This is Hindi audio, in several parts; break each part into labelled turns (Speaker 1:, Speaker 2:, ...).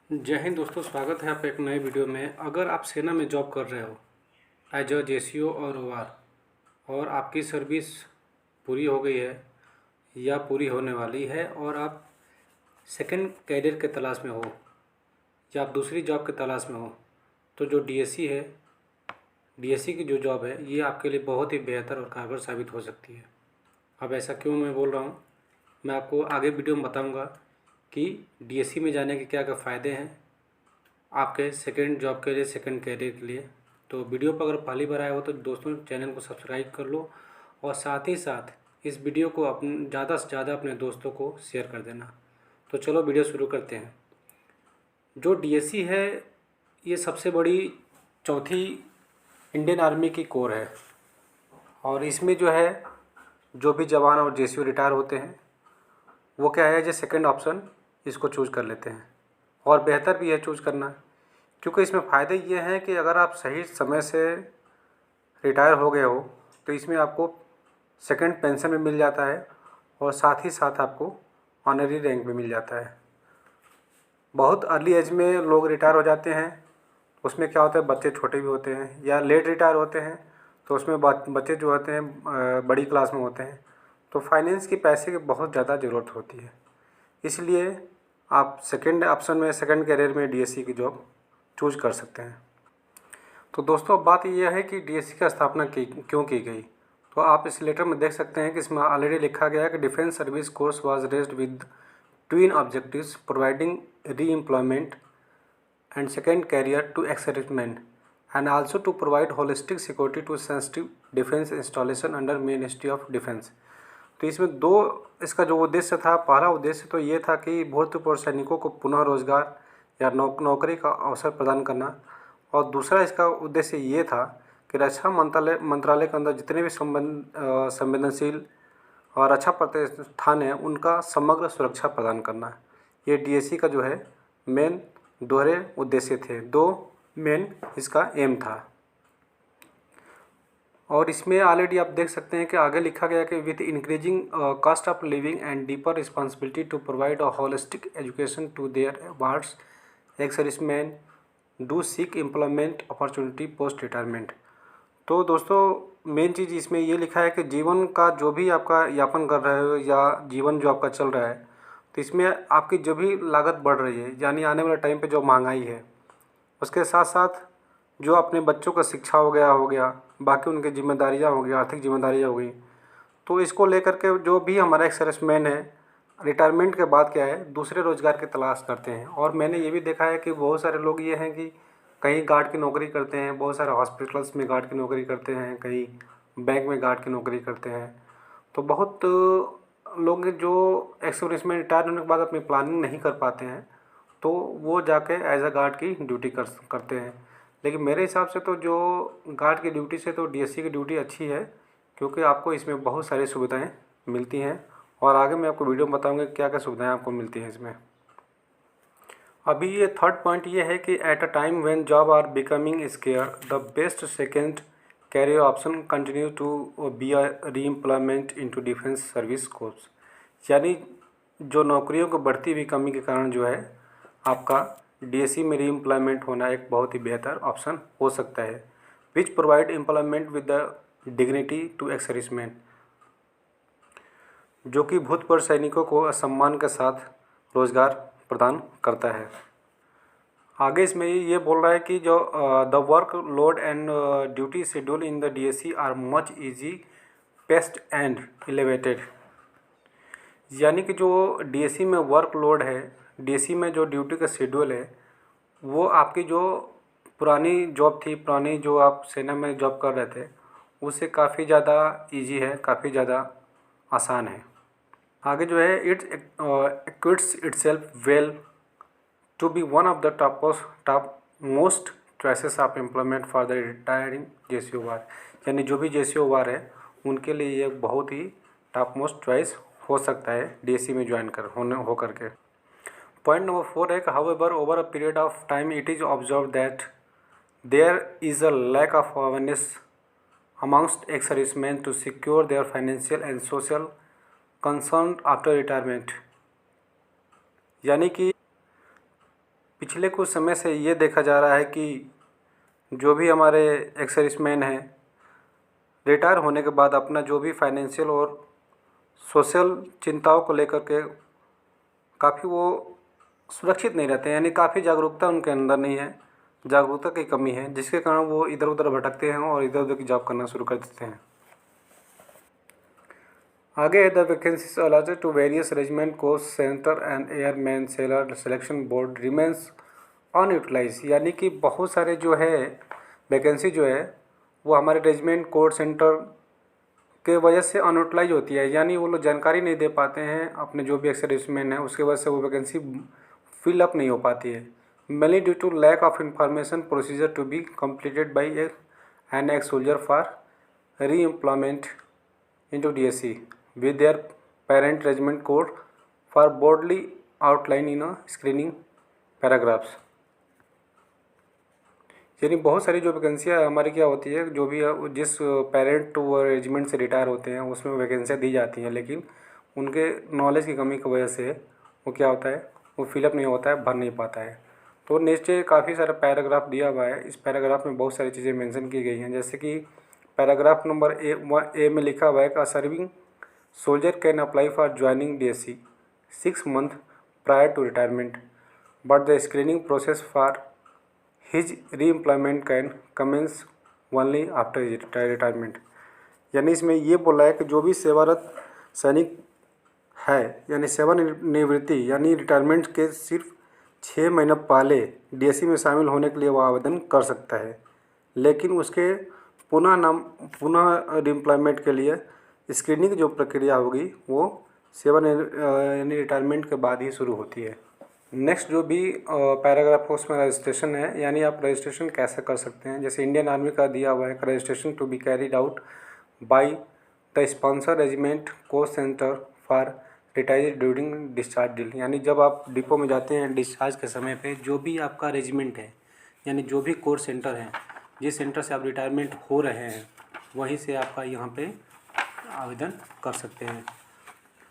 Speaker 1: जय हिंद दोस्तों, स्वागत है आपका एक नए वीडियो में। अगर आप सेना में जॉब कर रहे हो एज अ जेसीओ और ओआर और आपकी सर्विस पूरी हो गई है या पूरी होने वाली है और आप सेकंड कैरियर के तलाश में हो या आप दूसरी जॉब के तलाश में हो, तो जो डीएससी है, डीएससी की जो जॉब है, ये आपके लिए बहुत ही बेहतर और कारगर साबित हो सकती है। अब ऐसा क्यों मैं बोल रहा हूँ, मैं आपको आगे वीडियो में बताऊँगा कि डीएससी में जाने के क्या क्या फ़ायदे हैं आपके सेकंड जॉब के लिए, सेकंड कैरियर के लिए। तो वीडियो पर अगर पहली बार आए हो तो दोस्तों चैनल को सब्सक्राइब कर लो और साथ ही साथ इस वीडियो को ज़्यादा से ज़्यादा अपने दोस्तों को शेयर कर देना। तो चलो वीडियो शुरू करते हैं। जो डीएससी है, ये सबसे बड़ी चौथी इंडियन आर्मी की कोर है और इसमें जो है, जो भी जवान और जेसीओ रिटायर होते हैं वो क्या है, जो सेकंड ऑप्शन इसको चूज़ कर लेते हैं और बेहतर भी है चूज़ करना, क्योंकि इसमें फ़ायदे ये हैं कि अगर आप सही समय से रिटायर हो गए हो तो इसमें आपको सेकंड पेंशन भी मिल जाता है और साथ ही साथ आपको ऑनरी रैंक भी मिल जाता है। बहुत अर्ली एज में लोग रिटायर हो जाते हैं, उसमें क्या होता है, बच्चे छोटे भी होते हैं या लेट रिटायर होते हैं, तो उसमें बच्चे जो होते हैं बड़ी क्लास में होते हैं, तो फाइनेंस की पैसे की बहुत ज़्यादा ज़रूरत होती है। इसलिए आप सेकंड ऑप्शन में, सेकंड कैरियर में डीएससी की जॉब चूज कर सकते हैं। तो दोस्तों अब बात यह है कि डीएससी की स्थापना क्यों की गई। तो आप इस लेटर में देख सकते हैं कि इसमें ऑलरेडी लिखा गया है कि defence service course was raised with twin objectives, providing री employment and second career to ex-servicemen and also to provide holistic security to sensitive defense installation under Ministry of Defense। तो इसमें दो, इसका जो उद्देश्य था, पहला उद्देश्य तो ये था कि भूतपूर्व सैनिकों को पुनः रोजगार या नौकरी का अवसर प्रदान करना, और दूसरा इसका उद्देश्य ये था कि रक्षा मंत्रालय के अंदर जितने भी संवेदनशील और रक्षा प्रतिष्ठान हैं उनका समग्र सुरक्षा प्रदान करना। ये डीएससी का जो है मेन दोहरे उद्देश्य थे, दो मेन इसका एम था। और इसमें ऑलरेडी आप देख सकते हैं कि आगे लिखा गया कि with increasing cost of living and deeper responsibility to provide a holistic education to their wards, ex serviceman do seek employment opportunity post retirement. तो दोस्तों मेन चीज़ इसमें ये लिखा है कि जीवन का जो भी आपका यापन कर रहे हो या जीवन जो आपका चल रहा है, तो इसमें आपकी जो भी लागत बढ़ रही है, यानी आने वाले टाइम पे जो महंगाई है, उसके साथ साथ जो अपने बच्चों का शिक्षा हो गया, बाकी उनकी जिम्मेदारियाँ हो गई, आर्थिक जिम्मेदारियाँ हो गई, तो इसको लेकर के जो भी हमारा एक सर्विसमैन है, रिटायरमेंट के बाद क्या है, दूसरे रोज़गार की तलाश करते हैं। और मैंने ये भी देखा है कि बहुत सारे लोग ये हैं कि कहीं गार्ड की नौकरी करते हैं, बहुत सारे हॉस्पिटल्स में गार्ड की नौकरी करते हैं, कहीं बैंक में गार्ड की नौकरी करते हैं। तो बहुत लोग जो एक्स सर्विस में रिटायर होने के बाद अपनी प्लानिंग नहीं कर पाते हैं, तो वो जाके एज अ गार्ड की ड्यूटी करते हैं। लेकिन मेरे हिसाब से तो जो गार्ड की ड्यूटी से तो डीएससी की ड्यूटी अच्छी है, क्योंकि आपको इसमें बहुत सारी सुविधाएं मिलती हैं और आगे मैं आपको वीडियो में बताऊंगा क्या क्या सुविधाएं आपको मिलती हैं इसमें। अभी ये थर्ड पॉइंट ये है कि at a time when job are becoming scarce, the best second career option continue to be a re employment into defence service course. यानी जो नौकरियों की बढ़ती हुई कमी के कारण जो है, आपका डीएससी में री एम्प्लॉयमेंट होना एक बहुत ही बेहतर ऑप्शन हो सकता है, which provide employment with the dignity to ex serviceman, जो कि भूतपूर्व सैनिकों को सम्मान के साथ रोजगार प्रदान करता है। आगे इसमें ये बोल रहा है कि जो the work load and duty schedule in the DSC are much easy paced and elevated. यानी कि जो डीएससी में वर्क लोड है, डीएससी में जो ड्यूटी का शेड्यूल है, वो आपकी जो पुरानी जॉब थी, पुरानी जो आप सेना में जॉब कर रहे थे, उससे काफ़ी ज़्यादा इजी है, काफ़ी ज़्यादा आसान है। आगे जो है, it's acquits itself well to be one of the top most choices of employment for the retiring JCO war. यानी जो भी जेसीओ वार है उनके लिए ये बहुत ही टॉप मोस्ट चॉइस हो सकता है डीएससी में ज्वाइन हो करके। पॉइंट नंबर 4 है कि however over a period of time it is observe that there is a lack of awareness amongst ex serviceman to secure their financial and social concern after retirement. यानी कि पिछले कुछ समय से ये देखा जा रहा है कि जो भी हमारे एक्स सर्विसमैन हैं, रिटायर होने के बाद अपना जो भी फाइनेंशियल और सोशल चिंताओं को लेकर के काफ़ी वो सुरक्षित नहीं रहते हैं, यानी काफ़ी जागरूकता उनके अंदर नहीं है, जागरूकता की कमी है, जिसके कारण वो इधर उधर भटकते हैं और इधर उधर की जॉब करना शुरू कर देते हैं। आगे है the vacancies allotted to various regiment corps centre and airman sailor selection board remains unutilise, यानी कि बहुत सारे जो है वैकेंसी जो है वो हमारे रेजिमेंट कोर सेंटर के वजह से अनयूटिलाइज होती है, यानी वो लोग जानकारी नहीं दे पाते हैं अपने जो भी एक्स सर्विसमैन है, उसके वजह से वो वैकेंसी फिलअप नहीं हो पाती है। Mainly due to lack of information procedure to be completed by an ex soldier for re-employment into DSC with their parent regiment code for broadly outlined in a screening paragraphs। यानी बहुत सारी जो वैकेंसियाँ हमारी क्या होती है, जो भी जिस पेरेंट वो रेजिमेंट से रिटायर होते हैं उसमें वैकेंसियाँ दी जाती हैं, लेकिन उनके नॉलेज की कमी की वजह से वो क्या होता है, वो फिलअप नहीं होता है, भर नहीं पाता है। तो नीचे काफ़ी सारा पैराग्राफ दिया हुआ है। इस पैराग्राफ में बहुत सारी चीज़ें मेंशन की गई हैं, जैसे कि पैराग्राफ नंबर ए में लिखा हुआ है कि serving soldier can apply for joining DSC 6 months prior to retirement, but the screening process for his re-employment can commence only after retirement. यानी इसमें ये बोला है कि जो भी सेवारत सैनिक है, यानी सेवानिवृत्ति यानी रिटायरमेंट के सिर्फ 6 महीने पहले DSC में शामिल होने के लिए वो आवेदन कर सकता है, लेकिन उसके पुनः रीएम्प्लॉयमेंट के लिए स्क्रीनिंग जो प्रक्रिया होगी वो यानी रिटायरमेंट के बाद ही शुरू होती है। नेक्स्ट जो भी पैराग्राफ है उसमें रजिस्ट्रेशन है, यानी आप रजिस्ट्रेशन कैसे कर सकते हैं। जैसे इंडियन आर्मी का दिया हुआ है, registration to be carried out by the sponsor regiment corps centre for retired during discharge drill, यानी जब आप डिपो में जाते हैं डिस्चार्ज के समय पे जो भी आपका रेजिमेंट है, यानी जो भी कोर्स सेंटर है, जिस सेंटर से आप रिटायरमेंट हो रहे हैं वहीं से आपका यहाँ पे आवेदन कर सकते हैं।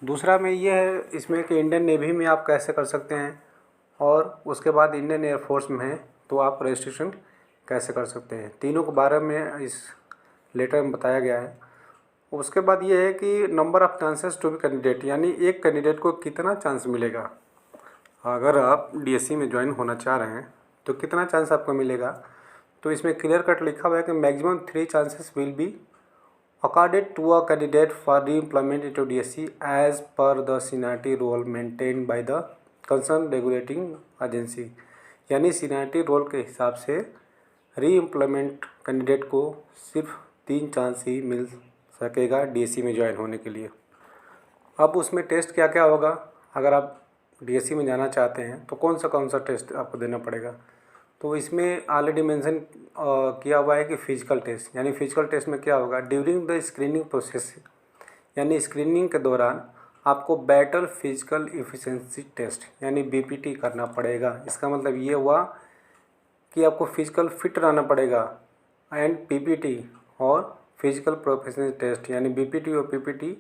Speaker 1: दूसरा में ये है इसमें कि इंडियन नेवी में आप कैसे कर सकते हैं, और उसके बाद इंडियन एयरफोर्स में है तो आप रजिस्ट्रेशन कैसे कर सकते हैं। तीनों के बारे में इस लेटर में बताया गया है। उसके बाद ये है कि number of chances to be candidate, यानी एक कैंडिडेट को कितना चांस मिलेगा। अगर आप DSC में ज्वाइन होना चाह रहे हैं तो कितना चांस आपको मिलेगा, तो इसमें क्लियर कट लिखा हुआ है कि maximum 3 chances will be accorded to a candidate for re-employment into DSC as per the seniority roll maintain by the concern regulating agency, यानी सीनियरिटी रोल के हिसाब से री-एम्प्लॉयमेंट कैंडिडेट को सिर्फ 3 चांस ही मिल सकेगा DSC में ज्वाइन होने के लिए। अब उसमें टेस्ट क्या क्या होगा, अगर आप DSC में जाना चाहते हैं तो कौन सा टेस्ट आपको देना पड़ेगा। तो इसमें ऑलरेडी मेंशन किया हुआ है कि फ़िज़िकल टेस्ट, यानी फ़िज़िकल टेस्ट में क्या होगा, ड्यूरिंग द स्क्रीनिंग प्रोसेस, यानी स्क्रीनिंग के दौरान आपको बैटल फिजिकल एफिशिएंसी टेस्ट यानी BPT करना पड़ेगा। इसका मतलब ये हुआ कि आपको फिजिकल फिट रहना पड़ेगा, एंड PPT और फिजिकल प्रोफेशनल टेस्ट यानी BPT और PPT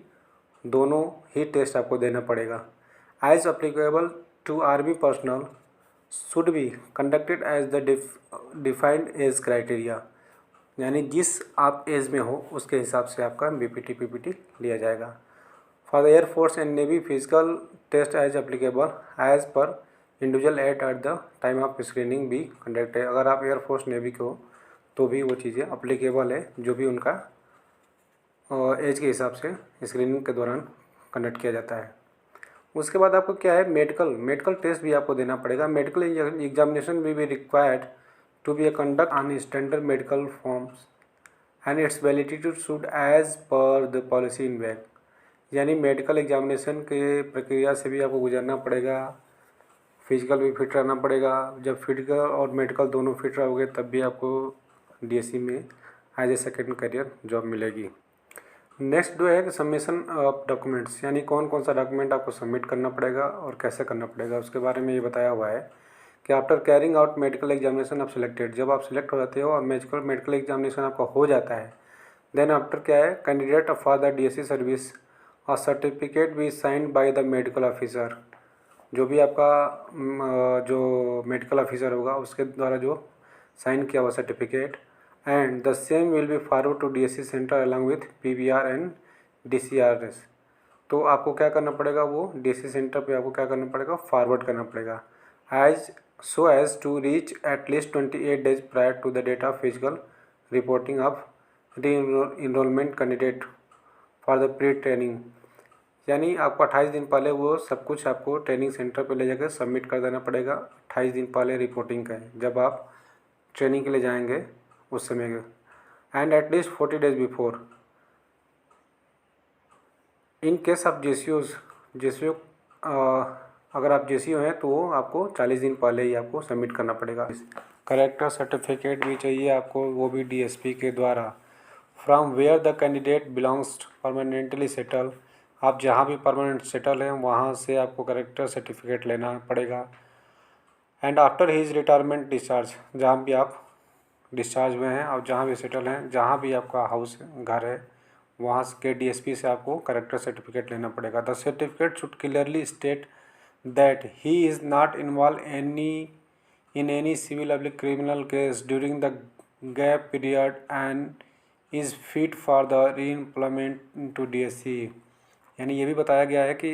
Speaker 1: दोनों ही टेस्ट आपको देना पड़ेगा। As applicable to army personnel should be conducted as the defined as criteria, यानी जिस आप एज में हो उसके हिसाब से आपका BPT PPT लिया जाएगा। For the air force and navy physical test as applicable as per individual at the time of screening भी कंडक्ट है। अगर आप एयरफोर्स नेवी के हो तो भी वो चीज़ें अप्लीकेबल है, जो भी उनका एज के हिसाब से स्क्रीनिंग के दौरान कंडक्ट किया जाता है। उसके बाद आपको क्या है, मेडिकल टेस्ट भी आपको देना पड़ेगा। मेडिकल एग्जामिनेशन भी required to be conduct on standard medical forms and its validity should as per the policy in back, यानी मेडिकल एग्जामिनेशन के प्रक्रिया से भी आपको गुजरना पड़ेगा, फिजिकल भी फिट रहना पड़ेगा। जब फिजिकल और मेडिकल दोनों फिट रहोगे तब भी आपको DSC में as a second career job मिलेगी। नेक्स्ट जो है कि सबमिशन ऑफ डॉक्यूमेंट्स, यानी कौन सा डॉक्यूमेंट आपको सबमिट करना पड़ेगा और कैसे करना पड़ेगा, उसके बारे में ये बताया हुआ है कि after carrying out medical examination आप सिलेक्टेड, जब आप सिलेक्ट हो जाते हो और मेडिकल एग्जामिनेशन आपका हो जाता है, देन आफ्टर क्या है, candidate for the DSC service और सर्टिफिकेट भी signed by the medical officer जो भी आपका जो मेडिकल ऑफिसर होगा उसके द्वारा जो साइन किया हुआ certificate, and the same will be forward to DSC centre along with PVR and DCRS। तो आपको क्या करना पड़ेगा, वो DSC सेंटर पे आपको क्या करना पड़ेगा, फॉरवर्ड करना पड़ेगा as to reach at least 28 days prior to the date of physical reporting of re enrolment candidate for the pre training. यानी आपको 28 दिन पहले वो सब कुछ आपको ट्रेनिंग सेंटर पे ले जाकर सबमिट कर देना पड़ेगा। 28 दिन पहले रिपोर्टिंग का है, जब आप ट्रेनिंग के लिए जाएंगे उस समय के, and at least 40 days before. In case of JCO अगर आप जेसीओ हैं तो आपको 40 दिन पहले ही आपको सबमिट करना पड़ेगा। करेक्टर सर्टिफिकेट भी चाहिए आपको, वो भी DSP के द्वारा। From where the candidate belongs permanently settle, आप जहाँ भी परमानेंट सेटल हैं वहाँ से आपको करेक्टर सर्टिफिकेट लेना पड़ेगा। And after his retirement discharge, जहाँ भी आप डिस्चार्ज हुए हैं और जहाँ भी सेटल हैं, जहाँ भी आपका हाउस घर है वहाँ के DSP से आपको करेक्टर सर्टिफिकेट लेना पड़ेगा। The certificate should clearly state that he is not involve in any civil or criminal case during the gap period and is fit for the re-employment to DSC। यानी ये भी बताया गया है कि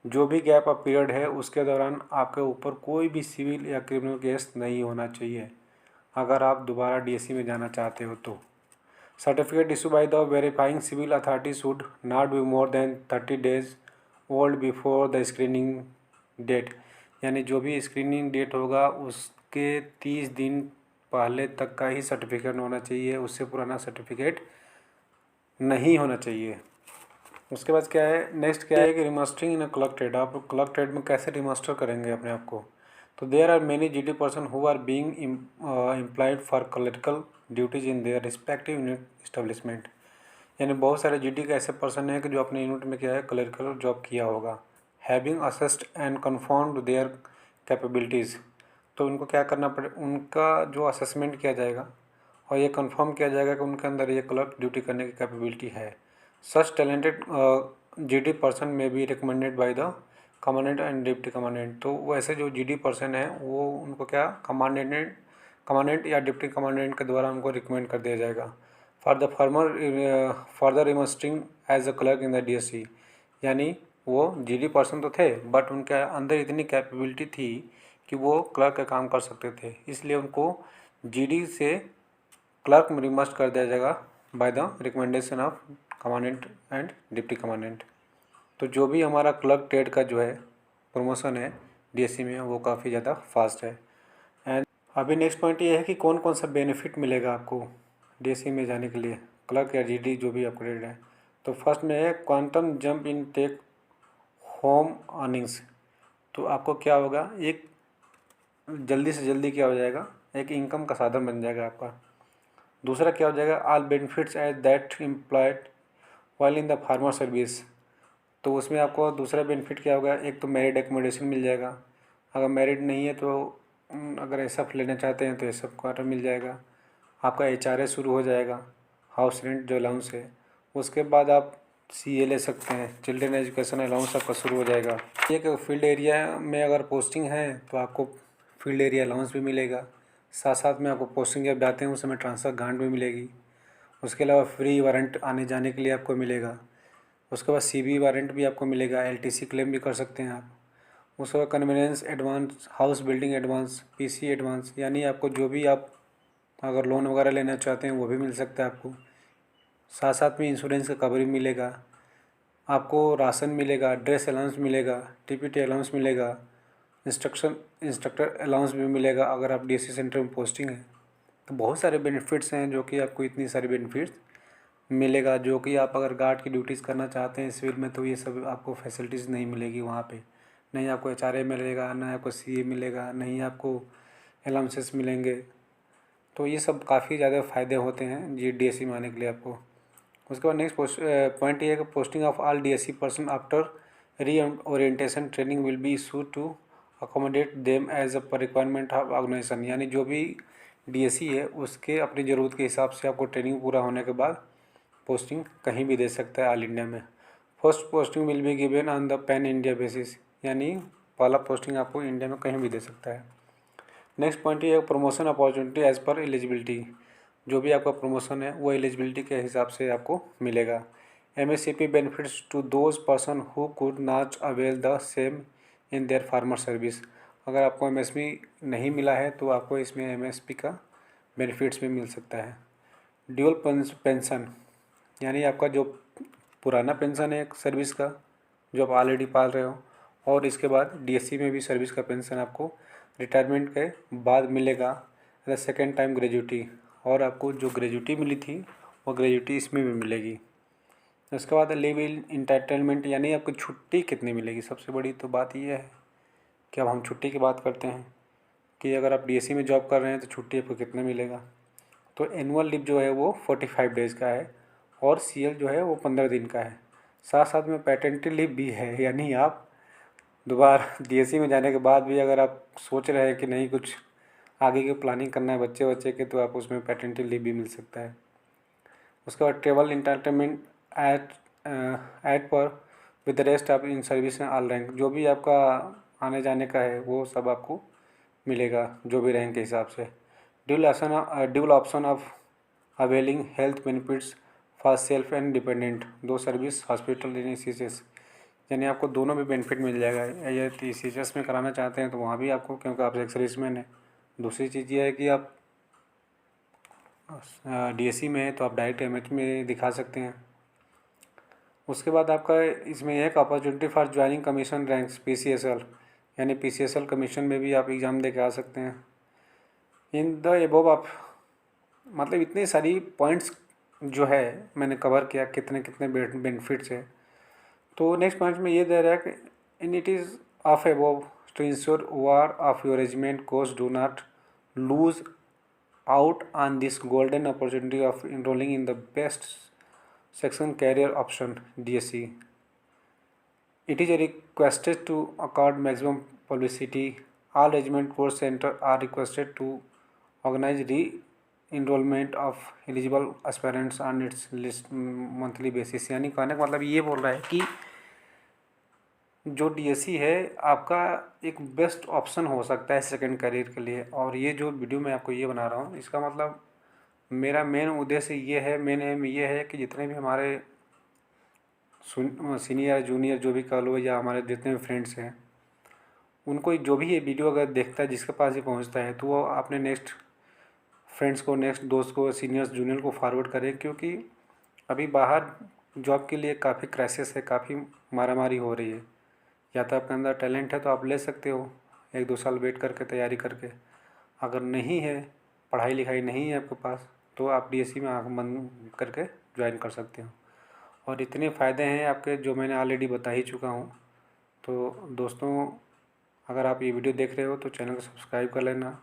Speaker 1: जो भी गैप ऑफ पीरियड है उसके दौरान आपके ऊपर कोई भी सिविल या क्रिमिनल केस नहीं होना चाहिए अगर आप दोबारा DSC में जाना चाहते हो तो। Certificate issue by the verifying civil authority should not be more than 30 days old before the screening date. यानी जो भी स्क्रीनिंग डेट होगा उसके 30 दिन पहले तक का ही सर्टिफिकेट होना चाहिए, उससे पुराना सर्टिफिकेट नहीं होना चाहिए। उसके बाद क्या है, नेक्स्ट क्या है कि remastering in a clerk trade. आप क्लर्क ट्रेड में कैसे रिमास्टर करेंगे अपने आप को। तो there are many GD person who are being employed for clerical duties in their respective unit establishment. यानी बहुत सारे GD के ऐसे पर्सन हैं कि जो अपने यूनिट में क्या है क्लरिकल जॉब किया होगा। Having assessed and confirmed their capabilities, तो उनको क्या करना पड़े, उनका जो असेसमेंट किया जाएगा और ये कंफर्म किया जाएगा कि उनके अंदर ये क्लर्क ड्यूटी करने की कैपेबिलिटी है। Such talented GD person may be recommended by the commandant and deputy commandant. तो वैसे जो GD पर्सन है वो उनको क्या कमांडेंट या डिप्टी कमांडेंट के द्वारा उनको रिकमेंड कर दिया जाएगा for the further remustering as a clerk in the DSC। यानी वो GD पर्सन तो थे बट उनके अंदर इतनी कैपेबिलिटी थी कि वो क्लर्क का काम कर सकते थे, इसलिए उनको GD से क्लर्क में रिमस्ट कर दिया जाएगा by the recommendation of commandant and deputy commandant. तो जो भी हमारा क्लर्क ट्रेड का जो है प्रमोशन है DSC में वो काफ़ी ज़्यादा फास्ट है। एंड अभी नेक्स्ट पॉइंट ये है कि कौन कौन सा बेनिफिट मिलेगा आपको DSC में जाने के लिए, क्लर्क या GD जो भी आपका ट्रेड है। तो फर्स्ट में है quantum jump in take home earnings. तो आपको क्या होगा, एक जल्दी से जल्दी क्या हो जाएगा, एक इनकम का साधन बन जाएगा आपका। दूसरा क्या हो जाएगा, all benefits as that employed while in the former service. तो उसमें आपको दूसरा बेनिफिट क्या होगा, एक तो मैरिड एकोमोडेशन मिल जाएगा, अगर मैरिड नहीं है तो अगर SF लेना चाहते हैं तो SF क्वार्टर मिल जाएगा। आपका HRA शुरू हो जाएगा, हाउस रेंट जो अलाउंस है। उसके बाद आप CA ले सकते हैं, चिल्ड्रन एजुकेशन अलाउंस आपका शुरू हो जाएगा। एक फील्ड एरिया में अगर पोस्टिंग है तो आपको फील्ड एरिया अलाउंस भी मिलेगा, साथ साथ में आपको पोस्टिंग जब जाते हैं उस समय ट्रांसफ़र ग्रांट भी मिलेगी। उसके अलावा फ्री वारंट आने जाने के लिए आपको मिलेगा। उसके बाद CB वारंट भी आपको मिलेगा, LTC क्लेम भी कर सकते हैं आप। उसके बाद convenience advance, house building advance, PC advance, यानी आपको जो भी आप अगर लोन वगैरह लेना चाहते हैं वो भी मिल सकता है आपको। साथ साथ में इंश्योरेंस का कवरेज मिलेगा, आपको राशन मिलेगा, ड्रेस अलाउंस मिलेगा, TPT अलाउंस मिलेगा, इंस्ट्रक्टर अलाउंस भी मिलेगा अगर आप DSC सेंटर में पोस्टिंग है। तो बहुत सारे बेनिफिट्स हैं जो कि आपको इतनी सारी बेनिफिट्स मिलेगा, जो कि आप अगर गार्ड की ड्यूटीज़ करना चाहते हैं सिविल में तो ये सब आपको फैसिलिटीज़ नहीं मिलेगी वहाँ पे। नहीं आपको HRA मिलेगा, ना आपको CA मिलेगा, नहीं आपको अलाउंसेस मिलेंगे। तो ये सब काफ़ी ज़्यादा फ़ायदे होते हैं DSC में आने के लिए आपको। उसके बाद नेक्स्ट पॉइंट ये है कि posting of all DSC person after re orientation training will be issued to accommodate them as a per requirement of organisation. यानी जो भी DSC है उसके अपनी ज़रूरत के हिसाब से आपको ट्रेनिंग पूरा होने के बाद पोस्टिंग कहीं भी दे सकता है ऑल इंडिया में। First posting will be given on the pan India basis. यानी पहला पोस्टिंग आपको इंडिया में कहीं भी दे सकता है। नेक्स्ट पॉइंट ये है promotion opportunity as per eligibility. जो भी आपका प्रमोशन है वो एलिजिबिलिटी के हिसाब से आपको मिलेगा। MSCP benefits to those person who could not avail the same in their former service. अगर आपको MSP नहीं मिला है तो आपको इसमें MSP का बेनिफिट्स भी मिल सकता है। ड्यूअल पेंशन, यानी आपका जो पुराना पेंशन है सर्विस का जो आप ऑलरेडी पाल रहे हो, और इसके बाद DSC में भी सर्विस का पेंशन आपको रिटायरमेंट के बाद मिलेगा एज सेकेंड टाइम ग्रेजुटी, और आपको जो ग्रेजुटी मिली थी वो ग्रेजुटी इसमें भी मिलेगी। उसके बाद लीव इंटाइटलमेंट, यानी आपको छुट्टी कितनी मिलेगी। सबसे बड़ी तो बात ये है कि अब हम छुट्टी की बात करते हैं कि अगर आप DSC में जॉब कर रहे हैं तो छुट्टी आपको कितना मिलेगा। तो एनुअल लीव जो है वो 45 डेज़ का है, और CL जो है वो 15 दिन का है। साथ साथ में पैटर्निटी लीव भी है, यानी आप दोबारा DSC में जाने के बाद भी अगर आप सोच रहे हैं कि नहीं कुछ आगे की प्लानिंग करना है बच्चे के, तो आप उसमें पैटर्निटी लीव भी मिल सकता है। उसके बाद ट्रेवल इंटरटेनमेंट एट पर with rest of in service and all rank. जो भी आपका आने जाने का है वो सब आपको मिलेगा जो भी रैंक के हिसाब से। Dual option of availing health benefits for self and dependent दो सर्विस हॉस्पिटल इन ECHS, यानी आपको दोनों भी बेनिफिट मिल जाएगा। यदि ECHS में कराना चाहते हैं तो वहाँ भी आपको, क्योंकि आप एक सर्विसमैन है। दूसरी चीज़ ये है कि आप DSC में है तो आप डायरेक्ट MH में दिखा सकते हैं। उसके बाद आपका इसमें एक opportunity for joining commission ranks PCSL, यानी PCSL कमीशन में भी आप एग्ज़ाम दे के आ सकते हैं। इन द एबव आप, मतलब इतनी सारी पॉइंट्स जो है मैंने कवर किया, कितने कितने बेनिफिट्स है। तो नेक्स्ट पॉइंट में ये दे रहा है कि in it is of above to ensure war of your regiment corps do not lose out on this golden opportunity of enrolling in the best section career option DSC. It is requested to accord maximum publicity. All regiment course center are requested to organize re-enrollment of eligible aspirants on its list monthly basis। यानी कहने का मतलब ये बोल रहा है कि जो DSC है आपका एक बेस्ट ऑप्शन हो सकता है सेकंड करियर के लिए। और ये जो वीडियो मैं आपको ये बना रहा हूँ इसका मतलब मेरा मेन उद्देश्य ये है, मेन एम ये है कि जितने भी हमारे सीनियर जूनियर जो भी कह लो, या हमारे जितने भी फ्रेंड्स हैं, उनको जो भी ये वीडियो अगर देखता है, जिसके पास ये पहुँचता है, तो वो अपने नेक्स्ट फ्रेंड्स को, नेक्स्ट दोस्त को, सीनियर्स जूनियर को फॉरवर्ड करें। क्योंकि अभी बाहर जॉब के लिए काफ़ी क्राइसिस है, काफ़ी मारामारी हो रही है। या तो आपके अंदर टैलेंट है तो आप ले सकते हो 1-2 साल वेट करके, तैयारी करके। अगर नहीं है, पढ़ाई लिखाई नहीं है आपके पास, तो आप DSC में आँख बंद करके ज्वाइन कर सकते हो। और इतने फ़ायदे हैं आपके जो मैंने ऑलरेडी बता ही चुका हूँ। तो दोस्तों, अगर आप ये वीडियो देख रहे हो तो चैनल को सब्सक्राइब कर लेना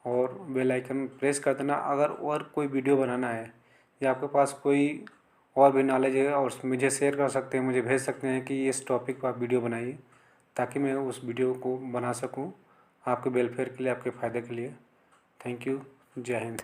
Speaker 1: और बेल आइकन प्रेस कर देना। अगर और कोई वीडियो बनाना है या आपके पास कोई और भी नॉलेज है और मुझे शेयर कर सकते हैं, मुझे भेज सकते हैं कि इस टॉपिक पर आप वीडियो बनाइए, ताकि मैं उस वीडियो को बना सकूं आपके वेलफेयर के लिए, आपके फ़ायदे के लिए। Thank you. जय हिंद।